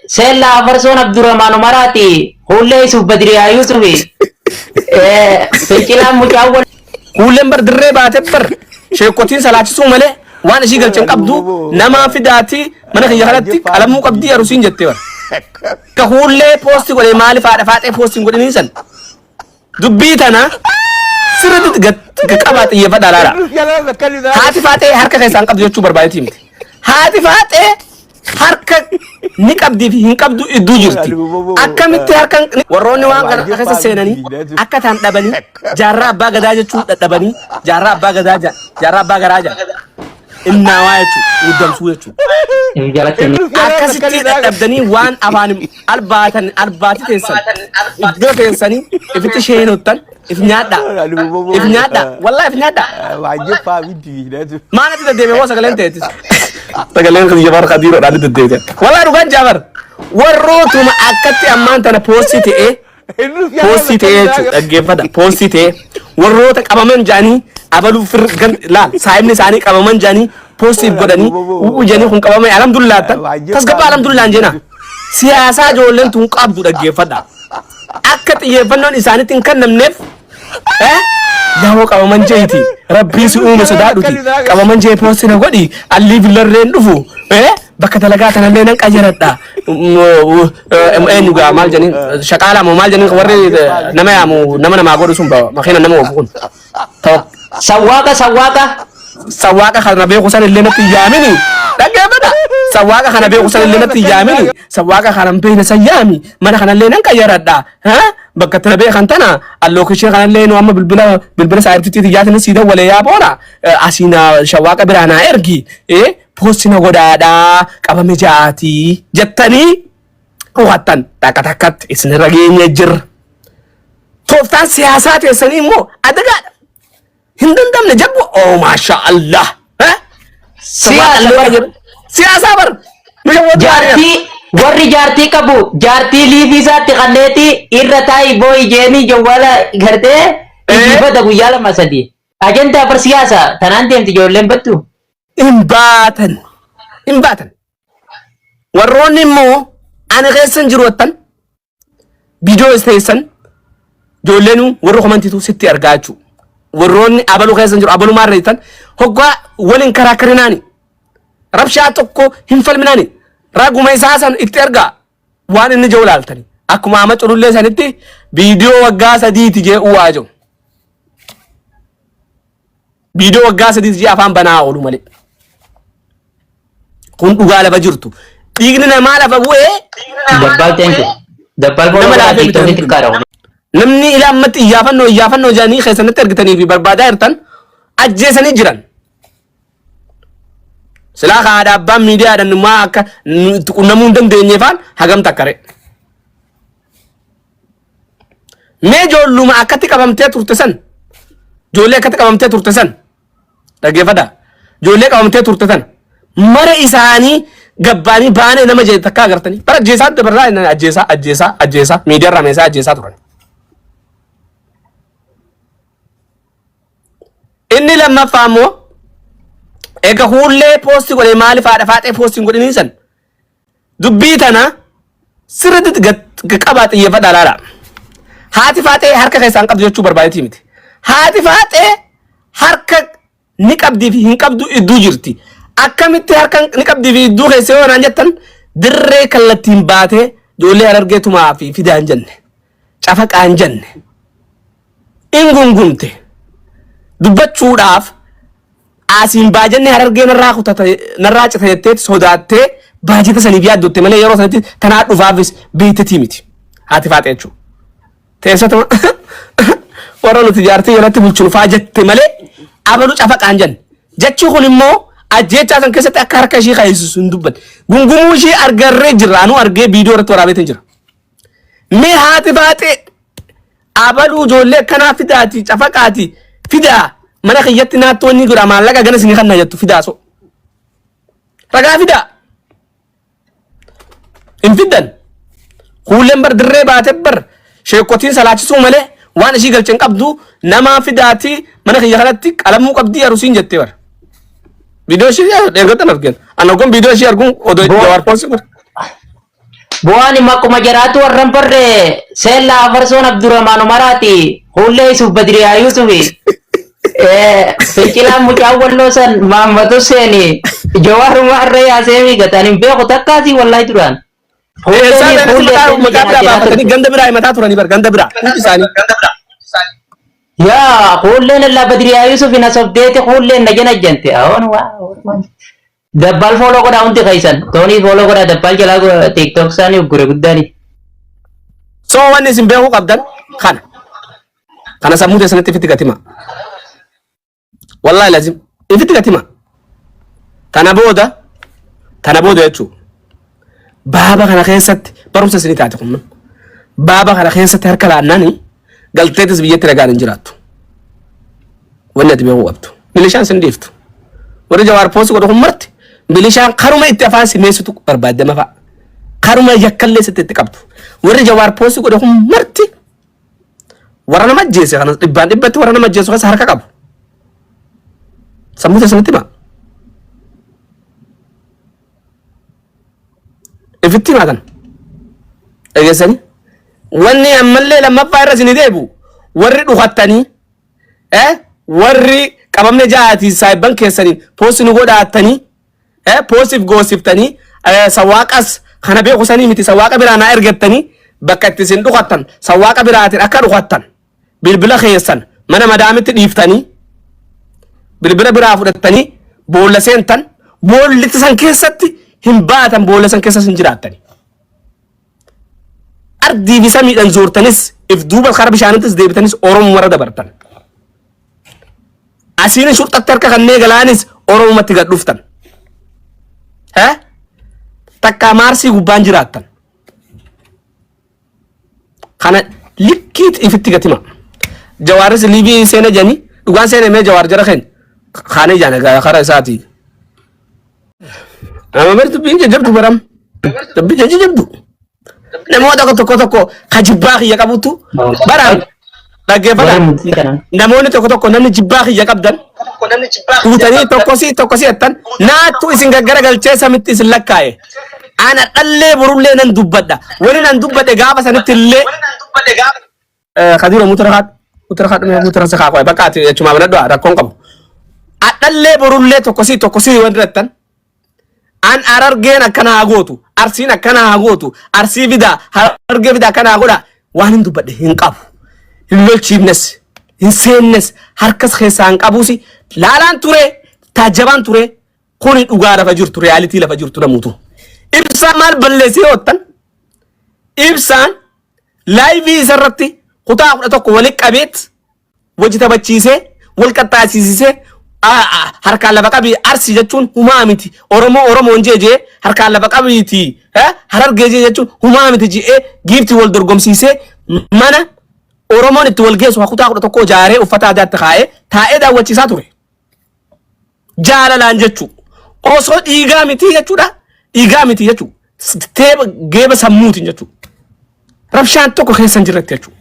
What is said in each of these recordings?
سيلا فرسون عبد الرحمن مراتي هو اللي يوسف بدري يوسفي في كلام مجاول كلهم بردري باتبر شيكوتين سلاتشسو ملي وانا شي قلت قبضو نما في داتي من خيالتي على مو قبضي روسين جتبر كهولي بوستي ولا مالي فاتي بوستي ولا نيسن دبيتنا سردت قبات يفدا لا هاتي فاتي حركه كيسان قبض يوتيوبر بايتيم هاتي فاتي حركه نقبدي في نقبدو ادو جرتي اكمت حركه وروني وان كسا سيناني اكتان دبني جارا با غداجه چو دبني جارا با غداجه جارا با غراجه إن وايتو ودم سويتو أكاسيتي أبدني وان أباني أرباتي تنسان إبدو تنساني إفتي شيء نوتن إفنيادا والله إفنيادا ما نتي تدمي واسا كلين تيتس تكلين خدي جبار خديرو رادي تدمي والله روغان جبار وروتو ما أكتي أمان تنا بوستي إيه بوستي إيه أجيبادا بوستي إيه وروتك أبامن جاني abalu fir gan la saibni sani qabaman jani positive godani ujani kun qabamay alhamdulillah tas gaba alhamdulillah jena siyasa jolen tun qabdu dagefada akka tiyefannon isanitin kan namnef dawo qabaman jeyti rabbi su umu sadaduti qabaman je postina godi alli billarren dufu baka dalaga tan lenan qajarada nuga mal jani shaqala mo mal jani warre nama ma godu sumba makhina nama wofun to سواقة خلنا بيقول سنة اللي نتيجامني دقيقة سواقة خلنا بيقول سنة اللي نتيجامني سواقة خلنا بين سيامي ما خلنا اللي نكيرد ها بكتنا بيه خنتنا اللوكيشن خلنا اللي نوام بالبلا سعر تتيجات نسيدا ولا يابونا أسينا شواقة برانا إرجي بوسنا غدادا كابا مجاتي جتني وقتن تكت إسن رجيم يجر توفتان سياسات يسنيمو أدقات هندم نجبو أو ما شاء الله سياسة بر جارتي وري جارتي كبو جارتي لي فيزا تغنيتي إرتاي بوي جيني جوالا غرتي إجيبا دبو يالا مسدي أجنتا بر سياسة تنانتي انت جولين بطو إنباتن وروني مو أنا غيسن جروتن بيدو استيسن جولينو ورو خمانتي ستي أرغاچو وروني أبلو خيسن جرو أبلو ماريتان هقوا ولين كراكرناني ربشاتكو هنفل مناني راغو ميساسن اترغا وان إن جولالتني أكو ماما تقول سنتي فيديو وغاسا دي تجي اواجو فيديو وغاسا دي تجي أفهم بنا أولو مالي كنت أغالة بجرتو تيغننا مالا فبوه دبال تنكو دبال بولا تيكتو نتكارو namni ila ammatti iyyaafannoo jaanii keessatti argitanii fi barbaadaa jirtan ajjeesanii jiran silaa haadha abbaan miidiyaadhaan maa akka qunnamuu hin dandeenyeefaan hagam takkare mee ijoolluma akkatti qabamtee turte san ijoollee akkatti qabamtee turte san dhaggeeffadhaa ijoollee qabamtee turte san mara isaanii gabbaanii baanee nama jee takka agartanii bara ajjeesaa dabarraa ajjeesaa miidiyaarraa meesaa ajjeesaa turan inni lammaffaa ammoo ega hullee poostii godhe maaliif haadha faatee poostiin godhanii san dubbii tana sirriitti qabaa xiyyeeffadhaa laala. Haati faatee harka keessaan qabdu jechuu barbaadetii miti. Haati faatee harka ni qabdii fi hin qabdu idduu jirti. Akkamitti harka ni qabdii fi idduu keessa yoo naan jettan dirree kallattiin baatee ijoollee Harargeetumaa fi fidaan jenne cafaqaan jenne ingungumte. dubbachuudhaaf asiin baajenne Harargee narraa cita jettee sodaattee baajeta saniif yaaddotte malee yeroo sanatti tanaa dhufaafis beektetii miti. Haati faatee jechuudha. Teessatuma warra nuti jaartii jalatti bulchuun faa jette malee abaluu cafaqaan jenne. Jechi kun immoo ajjeechaa san keessatti akka harka ishee kaayessu hin dubbanne. Gungumuu ishee argarree jirra. Anuu argee viidiyoo irratti waraabee jira. Mee haati faatee abaluu ijoollee akkanaa fidaati cafaqaati. Fidaa mana kiyyatti naattoonni gura maallaqa gana sinii kanna jettu fidaa so ragaa fidaa hin fiddan kuuleen bar dirree baate bar sheekotiin salaachisuu malee waan ishii galchen qabdu nama fidaati mana kiyya kanatti qalamuu qabdii arusiin jettee bar viidiyoo ishii dheergatan argeen ana gon viidiyoo ishii arguun odoo jawaar poolsi bar Bu'aan akkuma jiraatu warran barre seella Afarsoon Abdurrahmaan Umaraati hullee Yusuf Badriyaa Yusufi fincilaan mucaa walloo san Maammatu Seeni Jawaar Umarree Yaaseemii gataan hin beeku takkaasii wallahi duraan. Ganda biraa himataa turanii bar ganda biraa hundi isaanii. Yaa hulleen Allah Badriyaa Yusufi na sobdeeti hulleen na janajjante awwan waa. Dabbal follow godha hundi kaisan. Tony follow godha dabbal jala TikTok sani gure guddani. So wanni isin beeku qabdan kana. Kana sammuu keessanitti ifitti gatima. Wallahi lazim ifitti gatima. Tana booda jechuudha. Baaba kana keessatti barumsa isinii taate kun. Baaba kana keessatti harka laannani galteetis biyyatti ragaan hin jiraattu. Wanni ati beeku qabdu. Milishaan sin deeftu. Warri Jawaar poosi godhu marti. Milishaan karuma itti afaan simeessitu barbaadama fa'a. Karuma yakkallee sitti itti qabdu. Warri Jawaar poosi godhu marti. Warra nama ajjeese kana dhibbatti warra nama ajjeesu keessa harka qabu. Sammuu keessanitti hima. Ifitti himaa dhageessanii. Wanni ammallee lammaffaa irra isin deebi'u warri dhukattanii warri qabamne ja'aatii saayibban keessanii poosi nu godhaattanii poosiif goosiftanii sawaaqas kana beekusanii miti sawaaqa biraa naa ergattanii bakka itti isin dhukattan sawaaqa biraatiin akka dhukattan bilbila keessan mana madaamitti dhiiftanii bilbila biraa fudhattanii boolla seentan boollitti san keessatti hin baatan boolla san keessas hin jiraattanii. Ardii fi samiidhaan zoortanis if duuba kara bishaanittis deebitanis Oromoo warra dabartan. Asiin shurxatti harka kannee galaanis Oromumatti gad dhuftan. Takka maarsii gubbaan jiraattan. Kana likkiit ifitti gatima. Jawaaris liibii seena janii dhugaan seena mee Jawaar jara keen kaanee jaana kara isaatii. Amma bartu biin jajjabdu baram. Dabbi jajjabdu. Namoota tokko ka jibbaa kiyya qabutu baraan dhaggeeffata. Namoonni tokko namni jibbaa kiyya qabdan tuutanii tokkosii ettan naattu isin gaggara galchee samitti isin lakkaa'e. Ana dhallee borullee nan dubbadha. Wani nan dubbadhe gaafa sanitti illee kadira mutara sakaa qo'e bakka ati jechuudha banadhu rakkoon qabu. Dhallee borullee tokkosii wanti ettan. An arargeen akkana haa gootu arsiin akkana haa gootu arsii fidaa harargee fidaa akkana haa godha waan hin dubbadhe hin qabu hin lolchiifnes hin seennes harkas keessaa hin qabuusi laalaan ture taajabaan ture kuni dhugaa lafa jirtu reyaalitii lafa jirtu namuutu ibsaan maal balleessee hoottan ibsaan laayivii isarratti kutaa 11 walitti qabeet wajji taphachiisee wal qaxxaasisisee harkaan lafa qabii arsii jechuun humaa miti Oromoon jeejee harkaan lafa qabiiti harargee jechuun humaa miti je'ee giiftii wal dorgomsiisee mana Oromoon itti wal geessu kutaa 11 jaaree uffata aadaatti kaa'ee taa'ee daawwachiisaa ture. Jaalalaan jechuu osoo dhiigaa miti jechuudha dhiigaa miti jechuu teeba geeba sammuutiin jechuu rabshaan tokko keessan jirretti jechuu.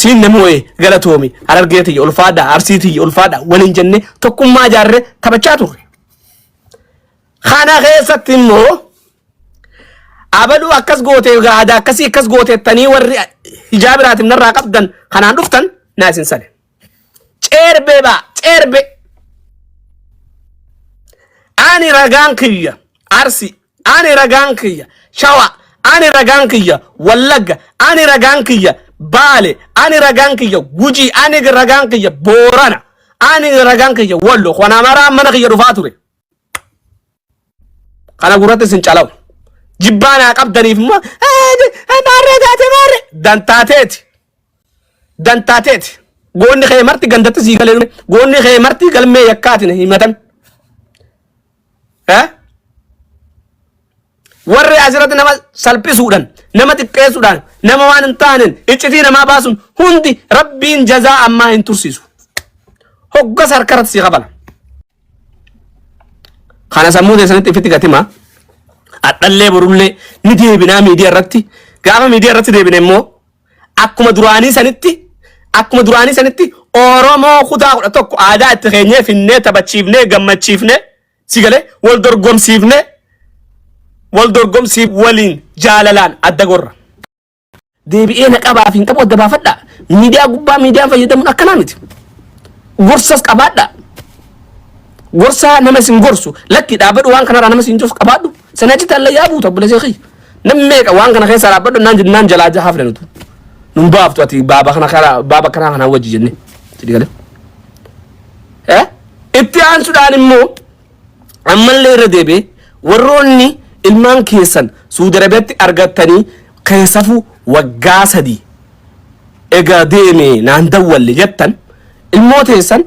Siin namoota galatoomi harargeetii ulfaadha arsiitii ulfaadha waliin jenne tokkummaa jaarree taphachaa turre. Kana keessatti immoo abaluu akkas gootee aadaa akkasii akkas gooteettanii warri hijaa biraatiin narraa qabdan kanaan dhuftan naasin sale. Ceerbe. Ani ragaan kiyya arsi ani ragaan kiyya shawa ani ragaan kiyya wallagga ani ragaan kiyya. Baale ani ragaan kiyya Gujii ani ragaan kiyya Boorana ani ragaan kiyya Wallo kana maraa mana kiyya dhufaa ture. Kana gurratti isin calaw jibbaanaa qabdaniif immoo maarree dantaateeti goonni kee marti gandatti sii galee goonni kee marti galmee yakkaatiin himatan. Warri asirratti nama salphisuudhaan nama xiqqeessuudhaan nama waan hin taaneen iccitii namaa baasuun hundi rabbiin jazaa ammaa hin tursiisu. Hoggas harkarratti si qabala. Kana sammuu keessanitti ifitti gatima. Adhallee borullee ni deebinaa miidiyaa irratti. Gaafa miidiyaa irratti deebine immoo akkuma duraanii sanitti Oromoo kutaa 11 aadaa itti keenyee finnee taphachiifnee gammachiifnee si galee wal dorgomsiifnee wal dorgomsi waliin jaalalaan adda gorra deebi'ee naqabaa fi hin qabu adda baafadha miidiyaa gubbaa miidiyaan fayyadamuun akkanaa miti gorsas qabaadha gorsaa nama sin gorsu lakki dhaabadhu waan kanarraa nama sin gorsu qabaadhu sanachi talla yaa buuta bula seeqi namni meeqa waan kana keessa dhaabadhu naan jalaa jahaaf lenutu nun baaftu ati baaba kana kana wajji jenne tidhi gale itti aansuudhaan immoo ammallee irra deebi'ee warroonni ilmaan keessan Suudi Arabiyaatti argattanii keessafuu waggaa 3 egaa deeme naan dawwalle jettan ilmoo teessan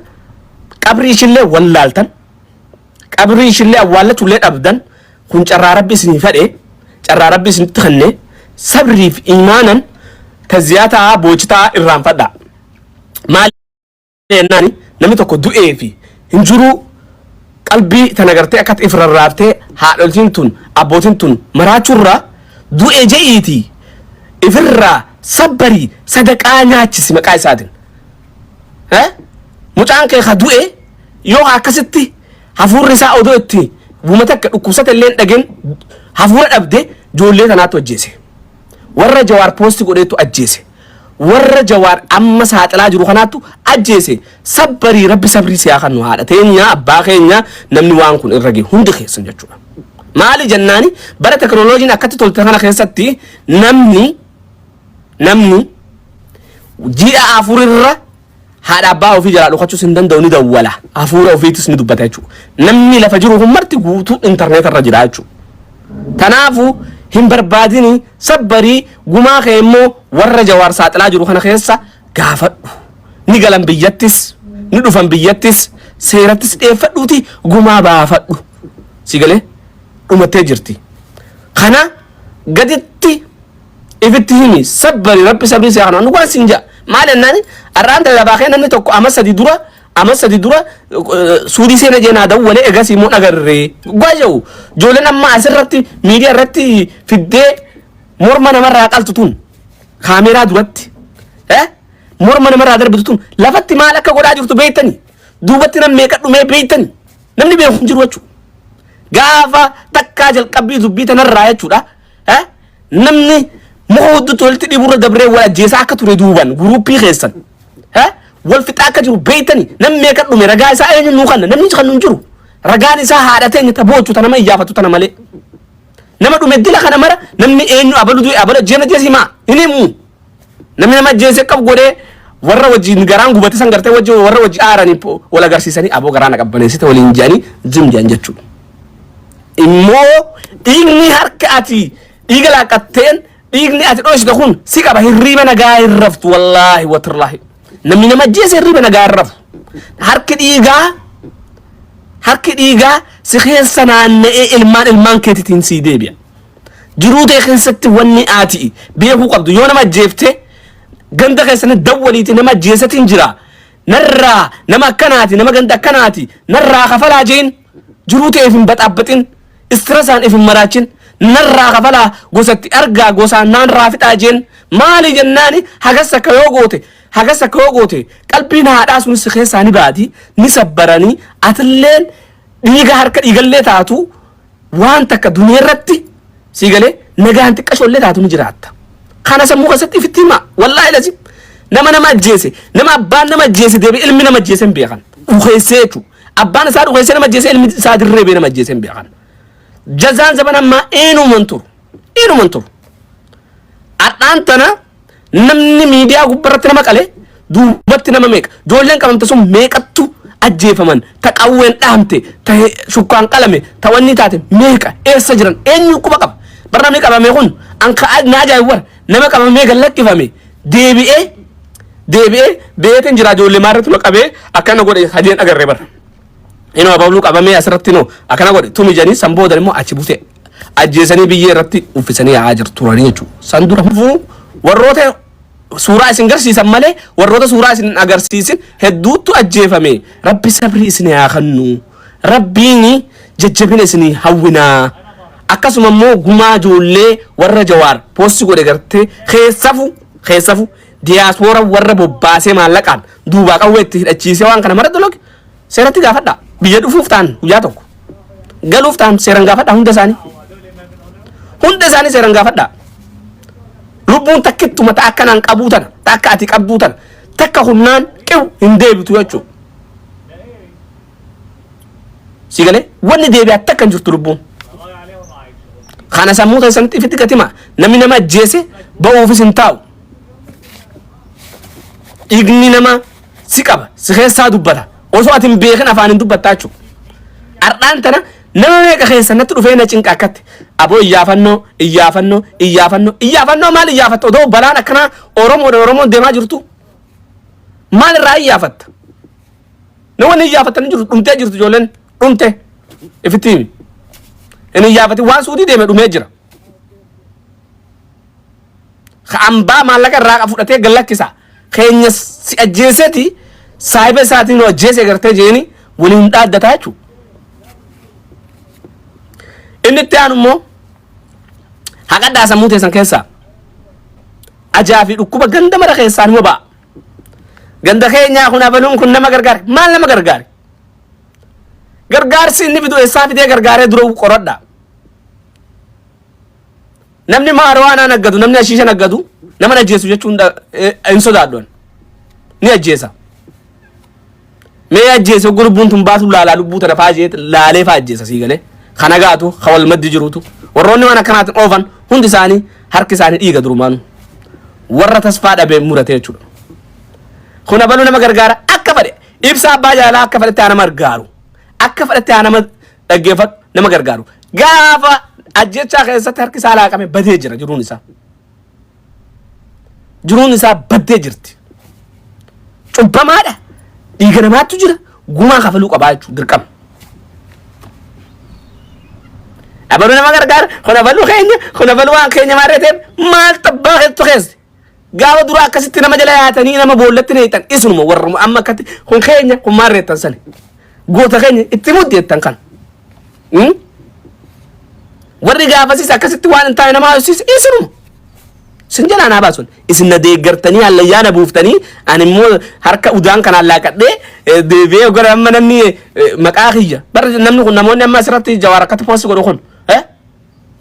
qabrii ishillee wallaaltan qabrii ishillee awwaallatullee dhabdan kun carraa rabbi isinii fedhe carraa rabbi isinitti kenne sabriif imaanan taziyataa boochitaa irraanfadha maal jennaan namni tokko du'ee fi hin jiru qalbii tanagartee akka ifrarraaftee haadholtiin tun abbootiin tun maraachurraa du'ee je'iiti ifirraa sabbarii sadaqaa nyaachisi maqaa isaatiin mucaan kee ka du'e yoo akkasitti hafuurri isaa odoo itti buumata akka dhukkubsate illee dhageen hafuura dhabde ijoollee tanaatti ajjeese warra Jawaar poosti godheetu ajjeese warra Jawaar amma saaxilaa jiru kanaattu ajjeese sabbarii rabbi sabrii siyaa kan nu haadha teenya abbaa keenya namni waan kun irra gee hundi keessan jechuudha maali jennaani bara teknooloojiin akkatti tolte kana keessatti namni ji'a afurirra haadha abbaa ofii jalaa dhokachuu hin danda'u ni dawwala hafuura ofiitis ni dubbata jechuudha namni lafa jiru humarti guutuu intarneet irra jira jechuudha tanaafu hin barbaadini sabbarii gumaa kee immoo warra Jawaar saaxilaa jiru kana keessa gaafadhu ni galan biyyattis ni dhufan biyyattis seerattis dheeffadhuuti gumaa baafadhu si galee dhumattee jirti kana gaditti ifitti himi sabbarii rabbi sabrii siyaa kana waan sinja maal ennaani arraan talabaa kee namni tokko ama sadi dura Suudii seena jeenaa dawwalee egas immoo dhagarree gwaaja'u ijoolleen amma asirratti miidiyaa irratti fiddee morma namarraa qaltu tun kaameeraa duratti morma namarraa darbitu tun lafatti maal akka godhaa jirtu beektanii duubatti nam meeqa dhumee beektanii namni beeku hin jiru jechuudha gaafa takkaa jalqabbii dubbii tanarraa jechuudha namni muhuuddu tolti dhiburra dabree wal ajjeesaa akka ture duuban guruuppii keessan wal fixaa akka jiru beektanii namni meeqa dhume ragaa isaa eenyu nuu kanna namni kan nun jiru ragaan isaa haadha teenya taboochu tana iyyaafatu tana malee nama dhume dila kana mara namni eenyu abalu du'e abala jeena jeesimaa hin himu namni nama jeese qab godhee warra wajjin garaan gubate san gartee wajji warra wajji aaranii wal agarsiisanii aboo garaan qabbaneessite waliin jedhanii jim jedhan jechuudha immoo dhiigni harka ati dhiiga laaqatteen dhiigni ati dhoosite kun si qaba hirriiba nagaa hin raftu wallaahi watirlaahi namni nama jeese hirriiba nagaa hin rafu harki dhiigaa si keessa naanna'ee ilmaan keetitiin sii deebi'a jiruu ta'e keessatti wanni ati beekuu qabdu yoo nama jeefte ganda keessatti dawwaliiti nama jeesatiin jira narraa nama akkanaati nama ganda akkanaati narraa kafalaa jeen jiruu ta'eef hin baxaabbaxin istirasaan if hin maraachin narraa kafalaa gosatti argaa gosaan naan raafixaa jeen maali jennaani hagas akka yoo goote qalbiin haadhaa sun si keessaa ni baati ni sabbaranii atilleen dhiiga harka dhiigallee taatu waan takka dunia irratti si galee nagaan xiqqashollee taatu ni jiraatta kana sammuu keessatti ifitti hima wallaahi lazim nama ajjeese nama abbaan nama ajjeese deebi ilmi nama ajjeese hin beekan dhukeessee jechuudha abbaan isaa dhukeessee nama ajjeese ilmi isaa dirree nama ajjeese hin beekan jazaan zaman ammaa eenuman turu adhaan tana namni miidiyaa gubbarratti nama qale duubatti nama meeqa ijoolleen qabamte sun meeqattu ajjeefaman taqawween dhaamte ta shukkaan qalame ta wanni taate meeqa eessa jiran eenyu quba qaba barnamni qabame kun anka na ajaa'ibwar nama qabamee gallakkifame deebi'ee beeteen jira ijoollee maarratti lo qabee akkana godhe hajeen agarree bara inoo ababluu qabamee asirratti noo akkana godhe tumi janii san boodan immoo achi bute ajjeesanii biyyee irratti uffisanii haa jiru turanii jechuudha san dura warroota suuraa isin garsiisan malee warroota suuraa isin agarsiisin hedduutu ajjeefame rabbi sabrii isin haa kennu rabbiin jajjabina isin hawwinaa akkasuma immoo gumaa ijoollee warra Jawaar poosti godhe gartee keessafu diyaaspoora warra bobbaasee maallaqaan duubaa qawweetti hidhachiisee waan kana mara dologe seeratti gaafadha biyya dhufuuf ta'an guyyaa tokko galuuf ta'an seeran gaafadha hunda isaanii hunda isaanii seeran gaafadha. Lubbuun takkittu mata akkanaan qabuutan takka ati qabduutan takka humnaan qiw hin deebitu jechuudha. Sigale wanni deebi'aa takka hin jirtu lubbuun. Kana sammuu keessanitti ifitti gatima namni nama ajjeese ba'uufis hin taa'u. Dhiigni nama si qaba si keessaa dubbata osoo ati hin beekin afaan hin dubbattaa jechuudha. Ardhaan tana nama meeqa keessanatti dhufee na cinqa akkatti aboo iyyaafannoo maal iyyaafatta odoo balaan akkanaa Oromoon deemaa jirtu maal irraa iyyaafatta? Namoonni iyyaafatanii jiru dhumtee jirtu ijoolleen dhumte ifitti himi. Inni iyyaafati waan suudii deeme dhumee jira. Hambaa maallaqa irraa fudhatee gallakkisa. Keenya si ajjeeseeti saahiba isaatiin nu ajjeese gartee jeeni waliin dhaaddataa jechuudha. Inni itti aanu immoo haqadhaa sammuu teessan keessaa ajaa fi dhukkuba ganda mara keessaa nima ba'a. Ganda keenyaa kun abaluun kun nama gargaare maal nama gargaare? Gargaarsi inni fidu eessaa fidee gargaaree dura qoradha. Namni maarwaanaa naggadu namni ashiisha naggadu nama ajjeesu jechuun hin sodaadhoon ni ajjeesa. Mee ajjeese oguu lubbuun tun baatu laalaa lubbuu tana faajee laalee faa ajjeesa sii galee kana gaatu hawal maddi jiruutu warroonni waan akkanaatiin oofan hundi isaanii harki isaanii dhiiga durumaanu warra tasfaa dhabee murate jechuudha. Kun abaluu nama gargaara akka fedhe ibsa abbaa jaalaa akka fedhetti haa nama gargaaru akka fedhetti haa nama dhaggeeffatu nama gargaaru gaafa ajjechaa keessatti harki isaa laaqame badee jira jiruun isaa baddee jirti. Cubbamaadha dhiiga namaattu jira gumaa kafaluu qabaa jechuudha dirqama. Abaluu nama gargaara kun abaluu waan keenya maarreeteef maal tabbaa keessattu keessa gaafa dura akkasitti nama jala yaatanii nama boollatti neetan isunuma warra amma akkatti kun keenya kun maarreettan sani goota keenya itti muddeettan kan warri gaafasiis akkasitti waan hin taane nama haasisi isunuma sin jalaa naa baasun isin na deeggartanii hallayyaa na buuftanii ani immoo harka udaan kanaan laaqadhee deebi'ee gara amma namni maqaa kiyya bar namni kun namoonni amma asirratti jawaar akkatti poosti godhu kun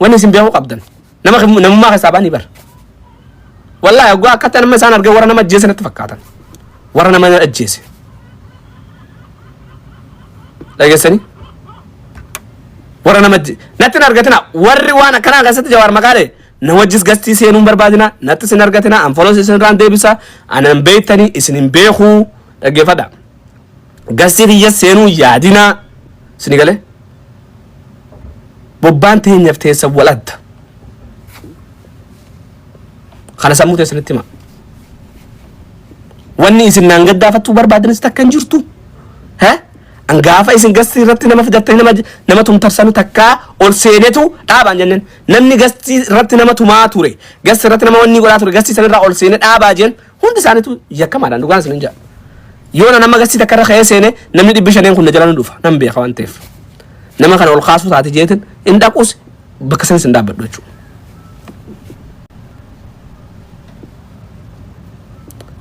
wanni isin beekuu qabdan namummaa keessaa baanii bar. Wallahi oguu akkata nama isaan argee warra nama ajjeese natti fakkaatan warra nama ajjeese dhageessanii warra nama natti hin argatina warri waan akkanaa keessatti jawaar maqaalee na wajjis gastii seenuun barbaadina natti sin argatina anfolos isin irraan deebisa anan beektanii isin hin beekuu dhaggeeffadha gastii kiyya seenuu yaadina sini galee bobbaan teenyaaf teessa waladda. Kana sammuu teessanitti hima. Wanni isin naan gaddaafattuu barbaadanis takka hin jirtu. Angaafa isin gastii irratti nama fidattanii nama tumtarsanu takkaa ol seenetu dhaabaan jenneen. Namni gastii irratti nama tumaa ture. Gastii irratti nama wanni godhaa ture. Gastii sanirraa ol seenee dhaabaa jeen hundi isaaniitu yakkamaadhaan dhugaan isin hin jaa. Yoona nama gastii takka irra ka'ee seene namni 500 kun na jala nu dhufa. Nam beeka waan ta'eef. Nama kana ol kaasuu taate jeetin hin dhaquus bakka sanis hin dhaabbadhu jechuudha.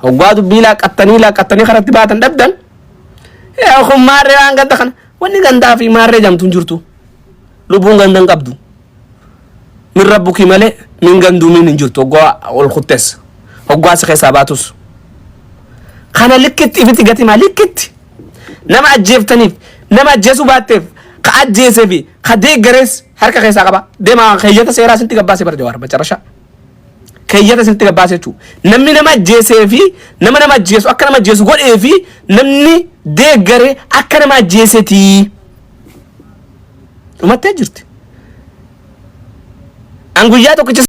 Hoggaa dubbii laaqattanii karatti baatan dhabdan kun maarree waan ganda kana wanni gandaa fi maarree jamtu hin jirtu lubbuun gandan qabdu min rabbuki malee min ganduu min hin jirtu hoggaa ol kuttees hoggaa si keessaa baatus kana likkitti ifitti gatimaa likkitti nama ajjeeftaniif nama ajjeesuu baatteef ka ajjeesee fi ka deeggarees harka keessaa qaba deemaa keeyyata seeraa sinti gabbaasee bara jawaar macarashaa. Keeyyata sinti gabbaasee jechuudha. Namni nama ajjeesee fi nama ajjeesu akka nama ajjeesu godhee fi namni deeggaree akka nama ajjeeseeti. Dhumattee jirti. An guyyaa tokkicha